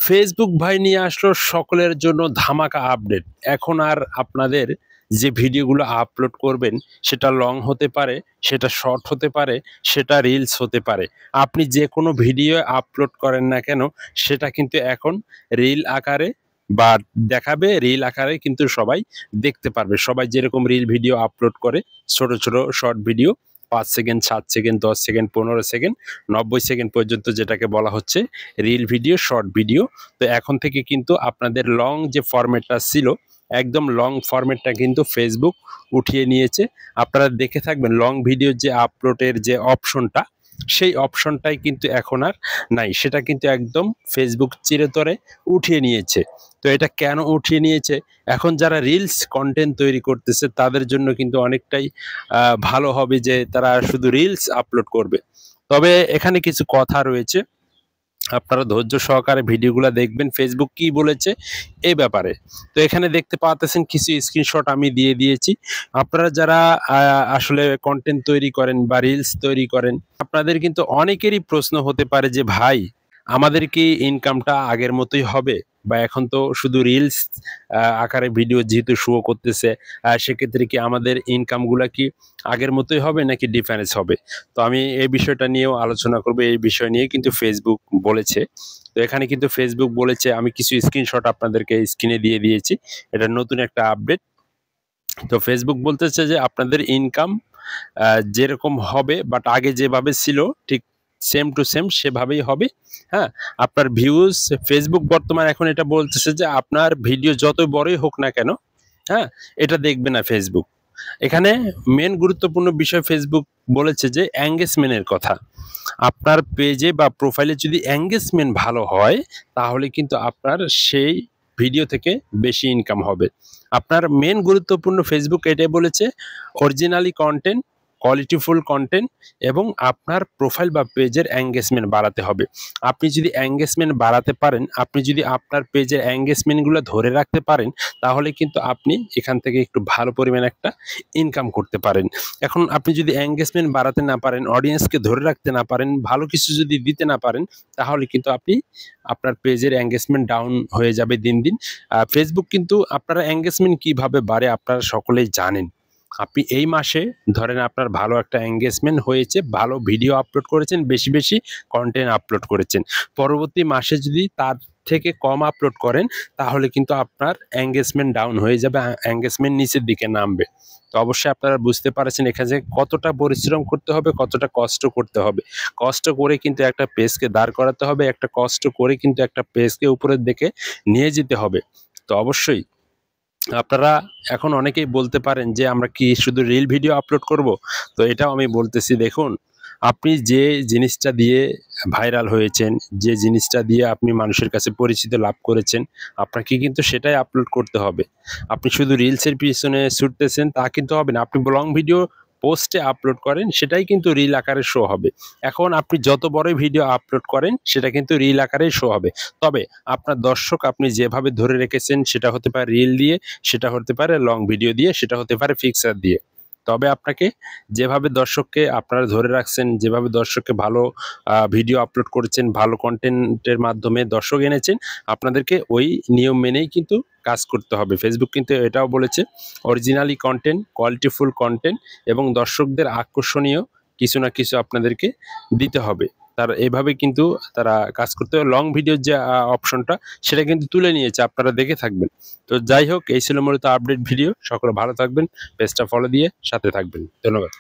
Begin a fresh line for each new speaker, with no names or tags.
Facebook ভাই নিয়ে আসলো সকলের জন্য ধামাকা আপডেট। এখন আর আপনাদের যে ভিডিওগুলো আপলোড করবেন সেটা লং হতে পারে, সেটা শর্ট হতে পারে, সেটা রিলস হতে পারে। আপনি যে কোনো ভিডিও আপলোড করেন না কেন সেটা কিন্তু এখন রিল আকারে বা দেখাবে, রিল আকারে কিন্তু সবাই দেখতে পারবে। সবাই যেরকম রিল ভিডিও আপলোড করে, ছোট ছোট short video 5 second, 7 second, 10 second, 15 second, 90 second পর্যন্ত যেটাকে বলা হচ্ছে রিল ভিডিও, শর্ট ভিডিও। তো এখন থেকে কিন্তু আপনাদের লং যে ফরম্যাটটা ছিল, একদম লং ফরম্যাটটা কিন্তু ফেসবুক উঠিয়ে নিয়েছে। আপনারা দেখে থাকবেন লং ভিডিও যে আপলোডের যে অপশনটা, সেই অপশনটাই কিন্তু এখন আর নাই। সেটা কিন্তু একদম ফেসবুক চিরতরে উঠিয়ে নিয়েছে। তো এটা কেন উঠিয়ে নিয়েছে? এখন যারা রিলস কন্টেন্ট তৈরি করতেছে তাদের জন্য কিন্তু অনেকটাই ভালো হবে যে তারা শুধু রিলস আপলোড করবে। তবে এখানে কিছু কথা রয়েছে, আপনারা ধৈর্য সহকারে ভিডিওগুলো দেখবেন ফেসবুক কি বলেছে এই ব্যাপারে। তো এখানে দেখতে পাচ্ছেন কিছু স্ক্রিনশট আমি দিয়ে দিয়েছি। আপনারা যারা আসলে কন্টেন্ট তৈরি করেন বা রিলস তৈরি করেন, আপনাদের কিন্তু অনেকেরই প্রশ্ন হতে পারে যে ভাই, আমাদের কি ইনকামটা আগের মতোই হবে, বা এখন তো শুধু রিলস আকারে ভিডিও যেহেতু শো করতেছে, সেক্ষেত্রে কি আমাদের ইনকামগুলো কি আগের মতোই হবে নাকি ডিফারেন্স হবে? তো আমি এই বিষয়টা নিয়েও আলোচনা করব। এই বিষয় নিয়ে কিন্তু ফেসবুক বলেছে। তো এখানে কিন্তু ফেসবুক বলেছে, আমি কিছু স্ক্রিনশট আপনাদেরকে স্ক্রিনে দিয়ে দিয়েছি। এটা নতুন একটা আপডেট। তো ফেসবুক বলতেছে যে আপনাদের ইনকাম যেরকম হবে, বাট আগে যেভাবে ছিল ঠিক সেম টু সেম সেভাবেই হবে। হ্যাঁ, আপনার ভিউজ, ফেসবুক বর্তমানে এখন এটা বলতেছে যে আপনার ভিডিও যত বড়ই হোক না কেন, হ্যাঁ, এটা দেখবে না ফেসবুক। এখানে মেন গুরুত্বপূর্ণ বিষয় ফেসবুক বলেছে যে এঙ্গেজমেন্টের কথা। আপনার পেজে বা প্রোফাইলে যদি এঙ্গেজমেন্ট ভালো হয়, তাহলে কিন্তু আপনার সেই ভিডিও থেকে বেশি ইনকাম হবে। আপনার মেন গুরুত্বপূর্ণ ফেসবুক এটাই বলেছে, অরিজিনালি কন্টেন্ট, কোয়ালিটিফুল কন্টেন্ট এবং আপনার প্রোফাইল বা পেজের এঙ্গেজমেন্ট বাড়াতে হবে। আপনি যদি এঙ্গেজমেন্ট বাড়াতে পারেন, আপনি যদি আপনার পেজের এঙ্গেজমেন্টগুলো ধরে রাখতে পারেন, তাহলে কিন্তু আপনি এখান থেকে একটু ভালো পরিমাণ একটা ইনকাম করতে পারেন। এখন আপনি যদি এঙ্গেজমেন্ট বাড়াতে না পারেন, অডিয়েন্সকে ধরে রাখতে না পারেন, ভালো কিছু যদি দিতে না পারেন, তাহলে কিন্তু আপনি আপনার পেজের এঙ্গেজমেন্ট ডাউন হয়ে যাবে দিন দিন। ফেসবুক কিন্তু আপনারা এঙ্গেজমেন্ট কিভাবে বাড়ে আপনারা সকলেই জানেন। আপনি এই মাসে ধরেন আপনার ভালো একটা এঙ্গেজমেন্ট হয়েছে, ভালো ভিডিও আপলোড করেছেন, বেশি বেশি কন্টেন্ট আপলোড করেছেন। পরবর্তী মাসে যদি তার থেকে কম আপলোড করেন, তাহলে কিন্তু আপনার এঙ্গেজমেন্ট ডাউন হয়ে যাবে, এঙ্গেজমেন্ট নিচের দিকে নামবে। তো অবশ্যই আপনারা বুঝতে পারছেন এখানে যে কতটা পরিশ্রম করতে হবে, কতটা কষ্ট করতে হবে। কষ্ট করে কিন্তু একটা পেজকে দাঁড় করাতে হবে, একটা কষ্ট করে কিন্তু একটা পেজকে উপরের দিকে নিয়ে যেতে হবে। তো অবশ্যই আপনারা এখন অনেকেই বলতে পারেন যে আমরা কি শুধু রিল ভিডিও আপলোড করব? তো এটাও আমি বলতেছি, দেখুন, আপনি যে জিনিসটা দিয়ে ভাইরাল হয়েছেন, যে জিনিসটা দিয়ে আপনি মানুষের কাছে পরিচিত লাভ করেছেন, আপনাকে কিন্তু সেটাই আপলোড করতে হবে। আপনি শুধু রিলসের পিছনে ছুটতেছেন তা কিন্তু হবে না। আপনি লং ভিডিও পোস্টে আপলোড করেন, সেটাই কিন্তু রিল আকারে শো হবে। এখন আপনি যত বড় ভিডিও আপলোড করেন সেটা কিন্তু রিল আকারেই শো হবে। তবে আপনার দর্শক আপনি যেভাবে ধরে রেখেছেন, সেটা হতে পারে রিল দিয়ে, সেটা হতে পারে লং ভিডিও দিয়ে, সেটা হতে পারে ফিক্সার দিয়ে। তবে আপনাকে যেভাবে দর্শককে আপনারা ধরে রাখছেন, যেভাবে দর্শককে ভালো ভিডিও আপলোড করেছেন, ভালো কন্টেন্টের মাধ্যমে দর্শক এনেছেন, আপনাদেরকে ওই নিয়ম মেনেই কিন্তু কাজ করতে হবে। ফেসবুক কিন্তু এটাও বলেছে, অরিজিনালি কন্টেন্ট, কোয়ালিটিফুল কন্টেন্ট এবং দর্শকদের আকর্ষণীয় কিছু না কিছু আপনাদেরকে দিতে হবে। তার এভাবে কিন্তু তারা কাজ করতে হবে। লং ভিডিওর যে অপশনটা, সেটা কিন্তু তুলে নিয়েছে, আপনারা দেখে থাকবেন। তো যাই হোক, এই ছিল মূলত আপডেট ভিডিও। সকলে ভালো থাকবেন, পেজটা ফলো দিয়ে সাথে থাকবেন। ধন্যবাদ।